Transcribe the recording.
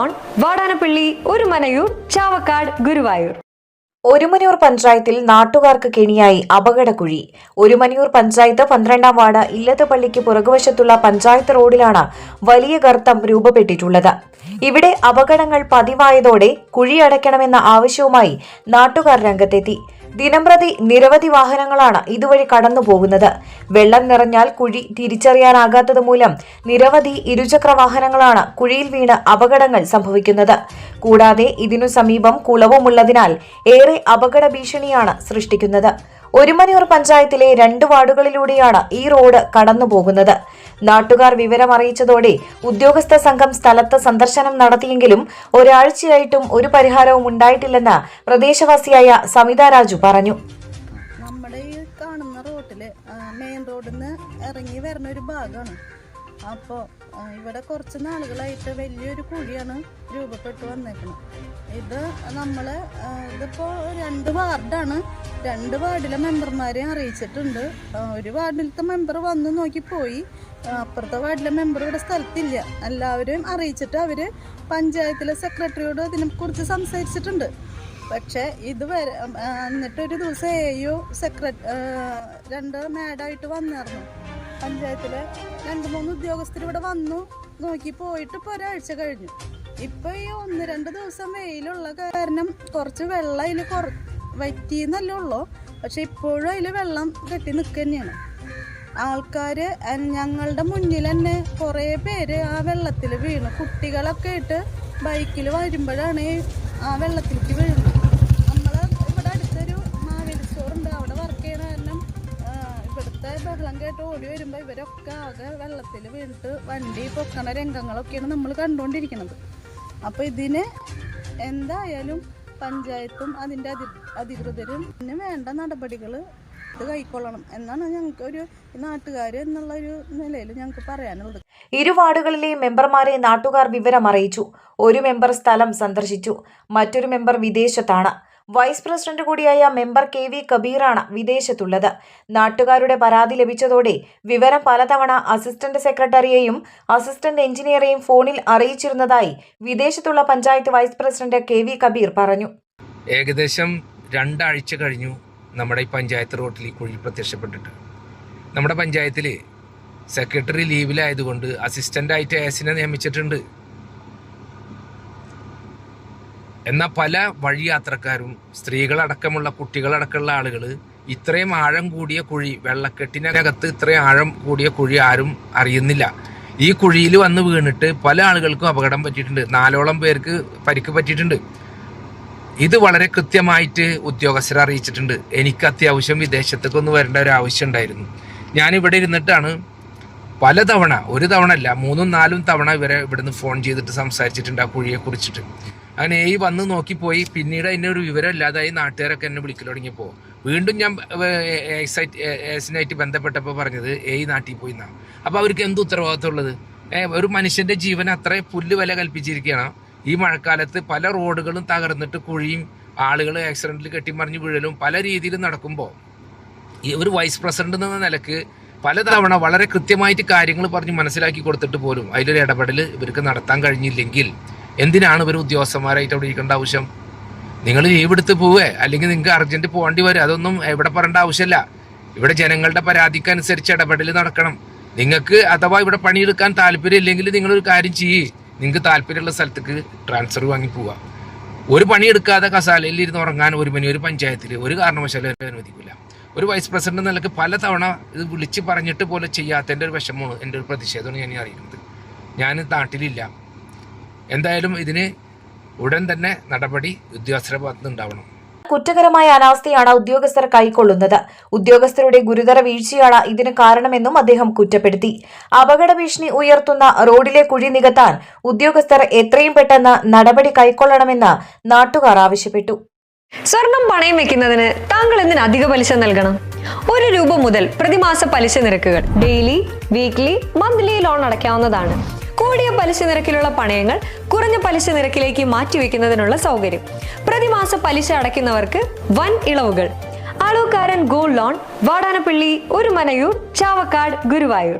Loan, Vadanappally, Orumanayur, Chavakkad, Guruvayur. Orumanayur പഞ്ചായത്തിൽ നാട്ടുകാർക്ക് കെണിയായി അപകടക്കുഴി. Orumanayur panchayat 12-ാം ward ഇല്ലത്തുപള്ളിക്ക് പുറകുവശത്തുള്ള panchayat റോഡിലാണ് വലിയ ഗർത്തം രൂപപ്പെട്ടിട്ടുള്ളത്. ഇവിടെ അപകടങ്ങൾ പതിവായതോടെ കുഴി അടയ്ക്കണമെന്ന ആവശ്യവുമായി നാട്ടുകാർ രംഗത്തെത്തി. ദിനംപ്രതി നിരവധി വാഹനങ്ങളാണ് ഇതുവഴി കടന്നുപോകുന്നത്. വെള്ളം നിറഞ്ഞാൽ കുഴി തിരിച്ചറിയാനാകാത്തത് മൂലം നിരവധി ഇരുചക്ര വാഹനങ്ങളാണ് കുഴിയിൽ വീണ് അപകടങ്ങൾ സംഭവിക്കുന്നത്. കൂടാതെ ഇതിനു സമീപം കുളവുമുള്ളതിനാൽ ഏറെ അപകട ഭീഷണിയാണ് സൃഷ്ടിക്കുന്നത്. ഒരുമനയൂർ പഞ്ചായത്തിലെ 2 വാർഡുകളിലൂടെയാണ് ഈ റോഡ് കടന്നുപോകുന്നത്. നാട്ടുകാർ വിവരം അറിയിച്ചതോടെ ഉദ്യോഗസ്ഥ സംഘം സ്ഥലത്ത് സന്ദർശനം നടത്തിയെങ്കിലും ഒരാഴ്ചയായിട്ടും ഒരു പരിഹാരവും ഉണ്ടായിട്ടില്ലെന്ന് പ്രദേശവാസിയായ സമിത രാജു പറഞ്ഞു. നമ്മുടെ ഈ കാണുന്ന റോഡില് മെയിൻ റോഡിൽ നിന്ന് ഇറങ്ങി വരുന്ന ഒരു ഭാഗമാണ്. അപ്പോൾ ഇവിടെ കുറച്ച് നാളുകളായിട്ട് വലിയൊരു കുഴിയാണ് രൂപപ്പെട്ടു വന്നേക്കുന്നത്. ഇത് ഇതിപ്പോൾ 2 വാർഡാണ്. 2 വാർഡിലെ മെമ്പർമാരെ അറിയിച്ചിട്ടുണ്ട്. ഒരു വാർഡിലത്തെ മെമ്പർ വന്ന് നോക്കിപ്പോയി. അപ്പുറത്തെ വാർഡിലെ മെമ്പർ ഇവിടെ സ്ഥലത്തില്ല. എല്ലാവരും അറിയിച്ചിട്ട് അവർ പഞ്ചായത്തിലെ സെക്രട്ടറിയോട് ഇതിനെക്കുറിച്ച് സംസാരിച്ചിട്ടുണ്ട്. പക്ഷേ ഇതുവരെ എന്നിട്ടൊരു ദിവസം AO 2 മാഡായിട്ട് വന്നായിരുന്നു. പഞ്ചായത്തിലെ 2-3 ഉദ്യോഗസ്ഥർ ഇവിടെ വന്നു നോക്കി പോയിട്ട് ഇപ്പോൾ ഒരാഴ്ച കഴിഞ്ഞു. ഇപ്പോൾ ഈ 1-2 ദിവസം വെയിലുള്ള കാരണം കുറച്ച് വെള്ളം അതിൽ വറ്റിയെന്നല്ലേ ഉള്ളൂ. പക്ഷെ ഇപ്പോഴും അതിൽ വെള്ളം കെട്ടി നിൽക്കുക തന്നെയാണ്. ആൾക്കാർ ഞങ്ങളുടെ മുന്നിൽ തന്നെ കുറേ പേര് ആ വെള്ളത്തിൽ വീണു. കുട്ടികളൊക്കെ ആയിട്ട് ബൈക്കിൽ വരുമ്പോഴാണ് ആ വെള്ളത്തിലേക്ക് വീഴുന്നത്. ഇവിടെ അടുത്തൊരു മാവേലി സ്റ്റോറുണ്ട്. അവിടെ വർക്ക് ചെയ്യണ കാരണം ഇവിടുത്തെ വെള്ളം കേട്ട് ഓടി വരുമ്പോൾ ഇവരൊക്കെ ആകെ വെള്ളത്തിൽ വീണിട്ട് വണ്ടി പൊക്കണ രംഗങ്ങളൊക്കെയാണ് നമ്മൾ കണ്ടുകൊണ്ടിരിക്കുന്നത്. അപ്പോൾ ഇതിന് എന്തായാലും പഞ്ചായത്തും അതിൻ്റെ അധികൃതരും ഇതിന് വേണ്ട നടപടികൾ കൈക്കൊള്ളണം എന്നാണ് ഞങ്ങൾക്ക് ഒരു നാട്ടുകാർ എന്നുള്ള ഒരു നിലയിൽ ഞങ്ങൾക്ക് പറയാനുള്ളത്. 2 വാർഡുകളിലെയും മെമ്പർമാരെ നാട്ടുകാർ വിവരം അറിയിച്ചു. ഒരു മെമ്പർ സ്ഥലം സന്ദർശിച്ചു. മറ്റൊരു മെമ്പർ വിദേശത്താണ്. വൈസ് പ്രസിഡന്റ് കൂടിയായ മെമ്പർ KV കബീറാണ് വിദേശത്തുള്ളത്. നാട്ടുകാരുടെ പരാതി ലഭിച്ചതോടെ വിവരം പലതവണ അസിസ്റ്റന്റ് സെക്രട്ടറിയെയും അസിസ്റ്റന്റ് എഞ്ചിനീയറെയും ഫോണിൽ അറിയിച്ചിരുന്നതായി വിദേശത്തുള്ള panchayat vice president KV Kabir പറഞ്ഞു. ഏകദേശം 2 ആഴ്ച കഴിഞ്ഞു നമ്മുടെ ഈ പഞ്ചായത്ത് റോഡിൽ കുഴി പ്രത്യക്ഷപ്പെട്ടിട്ട്. നമ്മുടെ പഞ്ചായത്തിൽ സെക്രട്ടറി ലീവിലായതുകൊണ്ട് അസിസ്റ്റൻ്റായിട്ട് ASനെ നിയമിച്ചിട്ടുണ്ട്. എന്നാൽ പല വഴിയാത്രക്കാരും സ്ത്രീകളടക്കമുള്ള കുട്ടികളടക്കമുള്ള ആളുകൾ ഇത്രയും ആഴം കൂടിയ കുഴി, വെള്ളക്കെട്ടിനകത്ത് ഇത്രയും ആഴം കൂടിയ കുഴി ആരും അറിയുന്നില്ല. ഈ കുഴിയിൽ വന്ന് വീണിട്ട് പല ആളുകൾക്കും അപകടം പറ്റിയിട്ടുണ്ട്. 4ഓളം പേർക്ക് പരിക്ക് പറ്റിയിട്ടുണ്ട്. ഇത് വളരെ കൃത്യമായിട്ട് ഉദ്യോഗസ്ഥരെ അറിയിച്ചിട്ടുണ്ട്. എനിക്ക് അത്യാവശ്യം വിദേശത്തേക്കൊന്ന് വരേണ്ട ഒരു ആവശ്യം ഉണ്ടായിരുന്നു. ഞാനിവിടെ ഇരുന്നിട്ടാണ് പലതവണ, ഒരു തവണ അല്ല 3-4 തവണ ഇവരെ ഇവിടുന്ന് ഫോൺ ചെയ്തിട്ട് സംസാരിച്ചിട്ടുണ്ട് ആ കുഴിയെ കുറിച്ചിട്ട്. അങ്ങനെ വന്ന് നോക്കിപ്പോയി. പിന്നീട് അതിൻ്റെ ഒരു വിവരം ഇല്ലാതായി. നാട്ടുകാരൊക്കെ എന്നെ വിളിക്കൽ തുടങ്ങിയപ്പോൾ വീണ്ടും ഞാൻ ASനായിട്ട് ബന്ധപ്പെട്ടപ്പോൾ പറഞ്ഞത് നാട്ടിൽ പോയി എന്നാണ്. അപ്പോൾ അവർക്ക് എന്ത് ഉത്തരവാദിത്വം ഉള്ളത്? ഒരു മനുഷ്യൻ്റെ ജീവൻ അത്ര പുല്ല് വില കൽപ്പിച്ചിരിക്കുകയാണ്. ഈ മഴക്കാലത്ത് പല റോഡുകളും തകർന്നിട്ട് കുഴിയും ആളുകൾ ആക്സിഡൻറ്റിൽ കെട്ടിമറിഞ്ഞ് വീഴലും പല രീതിയിൽ നടക്കുമ്പോൾ ഈ ഒരു വൈസ് പ്രസിഡന്റ് എന്ന നിലക്ക് പലതവണ വളരെ കൃത്യമായിട്ട് കാര്യങ്ങൾ പറഞ്ഞ് മനസ്സിലാക്കി കൊടുത്തിട്ട് പോലും അതിലൊരു ഇടപെടൽ ഇവർക്ക് നടത്താൻ കഴിഞ്ഞില്ലെങ്കിൽ എന്തിനാണ് ഇവർ ഉദ്യോഗസ്ഥന്മാരായിട്ട് അവിടെ ഇരിക്കേണ്ട ആവശ്യം? നിങ്ങൾ ലീവ് എടുത്ത് പോവേ, അല്ലെങ്കിൽ നിങ്ങൾക്ക് അർജൻറ്റ് പോകേണ്ടി വരും. അതൊന്നും ഇവിടെ പറയേണ്ട ആവശ്യമില്ല. ഇവിടെ ജനങ്ങളുടെ പരാതിക്കനുസരിച്ച് ഇടപെടൽ നടക്കണം. നിങ്ങൾക്ക് അഥവാ ഇവിടെ പണിയെടുക്കാൻ താല്പര്യം ഇല്ലെങ്കിൽ നിങ്ങളൊരു കാര്യം ചെയ്യേ, നിങ്ങൾക്ക് താല്പര്യമുള്ള സ്ഥലത്തേക്ക് ട്രാൻസ്ഫർ വാങ്ങി പോവുക. ഒരു പണിയെടുക്കാതെ കസാലയിൽ ഇരുന്ന് ഉറങ്ങാൻ ഒരുമനയൂർ പഞ്ചായത്തിൽ ഒരു കാരണവശാലും അനുവദിക്കില്ല. ഒരു വൈസ് പ്രസിഡന്റ് നിലക്ക് പലതവണ ഇത് വിളിച്ച് പറഞ്ഞിട്ട് പോലെ ചെയ്യാത്തതിൻ്റെ ഒരു വിഷമമാണ്, എൻ്റെ ഒരു പ്രതിഷേധമാണ് ഞാൻ അറിയുന്നത്. ഞാൻ നാട്ടിലില്ല. എന്തായാലും ഇതിന് ഉടൻ തന്നെ നടപടി ഉദ്യോഗസ്ഥരുടെ ഭാഗത്ത് ഉണ്ടാവണം. കുറ്റകരമായ അനാസ്ഥയാണ് ഉദ്യോഗസ്ഥർ കൈക്കൊള്ളുന്നത്. ഉദ്യോഗസ്ഥരുടെ ഗുരുതര വീഴ്ചയാണ് ഇതിന് കാരണമെന്നും അദ്ദേഹം കുറ്റപ്പെടുത്തി. അപകട ഭീഷണി ഉയർത്തുന്ന റോഡിലെ കുഴി നികത്താൻ ഉദ്യോഗസ്ഥർ എത്രയും പെട്ടെന്ന് നടപടി കൈക്കൊള്ളണമെന്ന് നാട്ടുകാർ ആവശ്യപ്പെട്ടു. സ്വർണം പണയം വെക്കുന്നതിന് താങ്കൾ എന്തിന് അധിക പലിശ നൽകണം? 1 രൂപ മുതൽ പ്രതിമാസ പലിശ നിരക്കുകൾ ഡെയിലി, വീക്ക്ലി, മന്ത്ലി ലോൺ അടയ്ക്കാവുന്നതാണ്. കൂടിയ പലിശ നിരക്കിലുള്ള പണയങ്ങൾ കുറഞ്ഞ പലിശ നിരക്കിലേക്ക് മാറ്റിവെക്കുന്നതിനുള്ള സൗകര്യം. പ്രതിമാസ പലിശ അടയ്ക്കുന്നവർക്ക് വൻ ഇളവുകൾ. Alukkaran gold loan, Vadanappally, Orumanayur, Chavakkad, Guruvayur.